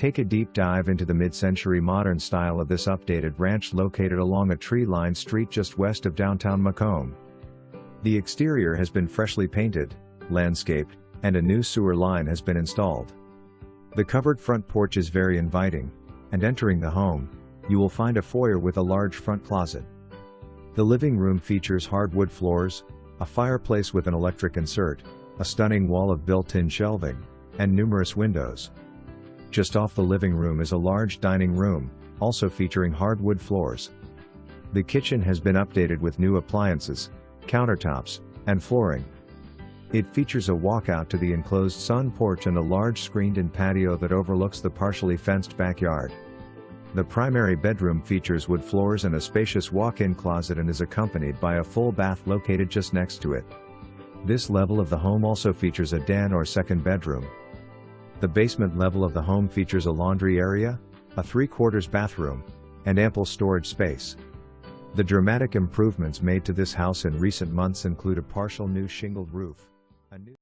Take a deep dive into the mid-century modern style of this updated ranch located along a tree-lined street just west of downtown Macomb. The exterior has been freshly painted, landscaped, and a new sewer line has been installed. The covered front porch is very inviting, and entering the home, you will find a foyer with a large front closet. The living room features hardwood floors, a fireplace with an electric insert, a stunning wall of built-in shelving, and numerous windows. Just off the living room is a large dining room, also featuring hardwood floors. The kitchen has been updated with new appliances, countertops, and flooring. It features a walkout to the enclosed sun porch and a large screened-in patio that overlooks the partially fenced backyard. The primary bedroom features wood floors and a spacious walk-in closet and is accompanied by a full bath located just next to it. This level of the home also features a den or second bedroom. The basement level of the home features a laundry area, a 3/4 bathroom, and ample storage space. The dramatic improvements made to this house in recent months include a partial new shingled roof, a new